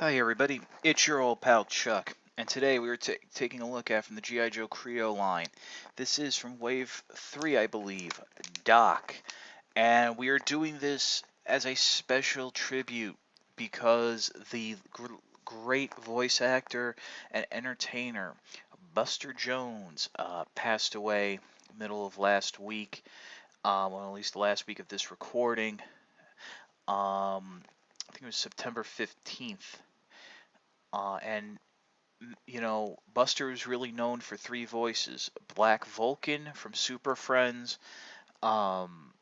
Hi everybody, it's your old pal Chuck, and today we are taking a look at from the G.I. Joe Kreo line. This is from Wave 3, I believe, Doc, and we are doing this as a special tribute because the great voice actor and entertainer Buster Jones passed away middle of last week, well at least the last week of this recording. I think it was September 15th. And Buster was really known for three voices: Black Vulcan from Super Friends, um,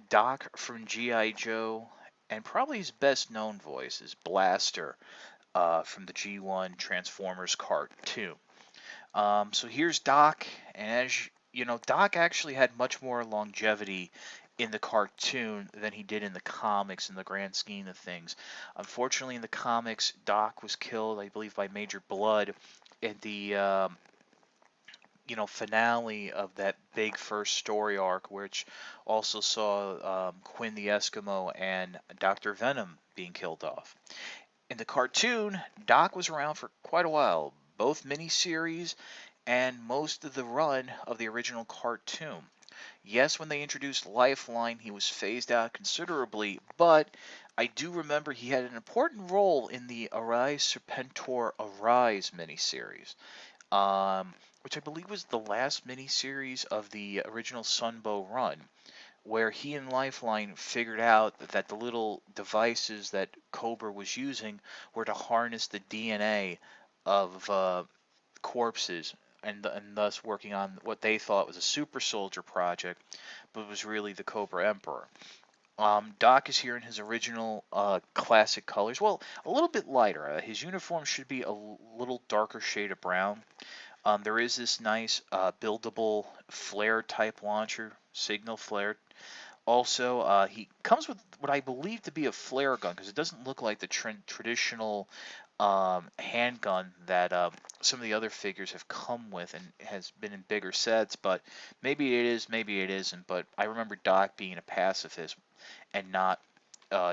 Doc from G.I. Joe, and probably his best known voice is Blaster from the G1 Transformers cartoon. So here's Doc, and as you know, Doc actually had much more longevity in the cartoon than he did in the comics in the grand scheme of things. Unfortunately, in the comics, Doc was killed, I believe, by Major Blood in the finale of that big first story arc, which also saw Quinn the Eskimo and Dr. Venom being killed off. In the cartoon, Doc was around for quite a while, both miniseries and most of the run of the original cartoon. Yes, when they introduced Lifeline, he was phased out considerably, but I do remember he had an important role in the Arise Serpentor Arise miniseries, which I believe was the last miniseries of the original Sunbow run, where he and Lifeline figured out that the little devices that Cobra was using were to harness the DNA of corpses, and thus working on what they thought was a super soldier project, but was really the Cobra Emperor. Doc is here in his original classic colors. Well, a little bit lighter. His uniform should be a little darker shade of brown. There is this nice buildable flare type launcher, signal flare. Also, he comes with what I believe to be a flare gun, because it doesn't look like the traditional handgun that some of the other figures have come with and has been in bigger sets. But maybe it is, maybe it isn't. But I remember Doc being a pacifist and not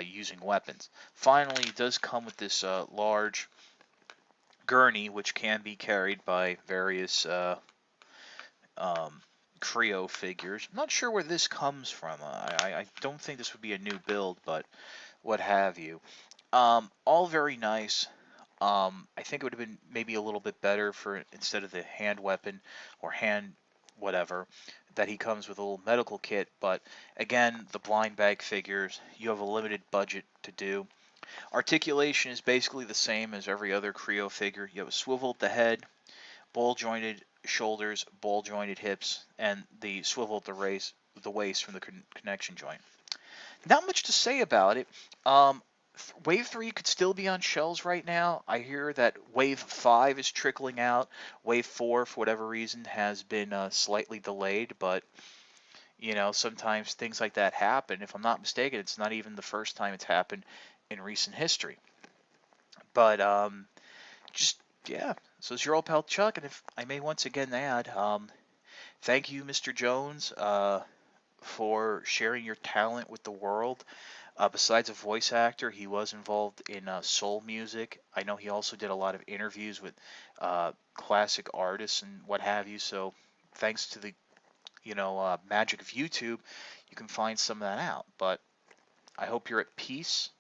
using weapons. Finally, it does come with this large gurney, which can be carried by various um, Kreo figures. I'm not sure where this comes from. I don't think this would be a new build, but what have you. All very nice. I think it would have been maybe a little bit better for, instead of the hand weapon or hand whatever, that he comes with a little medical kit. But again, the blind bag figures, you have a limited budget to do. Articulation is basically the same as every other Kreo figure. You have a swivel at the head, ball jointed shoulders, ball jointed hips, and the swivel at the waist from the connection joint. Not much to say about it. Wave 3 could still be on shelves right now. I hear that Wave 5 is trickling out. Wave 4, for whatever reason, has been slightly delayed, but sometimes things like that happen. If I'm not mistaken, it's not even the first time it's happened in recent history. But just yeah. So it's your old pal Chuck, and if I may once again add, thank you, Mr. Jones, for sharing your talent with the world. Besides a voice actor, he was involved in soul music. I know he also did a lot of interviews with classic artists and what have you. So thanks to the magic of YouTube, you can find some of that out. But I hope you're at peace.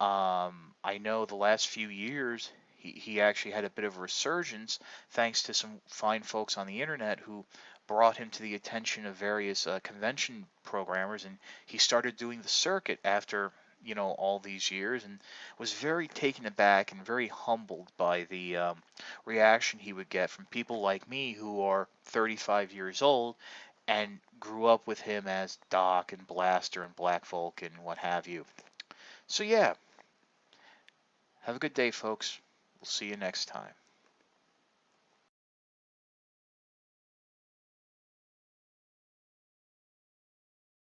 I know the last few years he actually had a bit of a resurgence thanks to some fine folks on the internet who brought him to the attention of various convention programmers, and he started doing the circuit after all these years, and was very taken aback and very humbled by the reaction he would get from people like me who are 35 years old and grew up with him as Doc and Blaster and Black Vulcan and what have you. So yeah, have a good day, folks. We'll see you next time.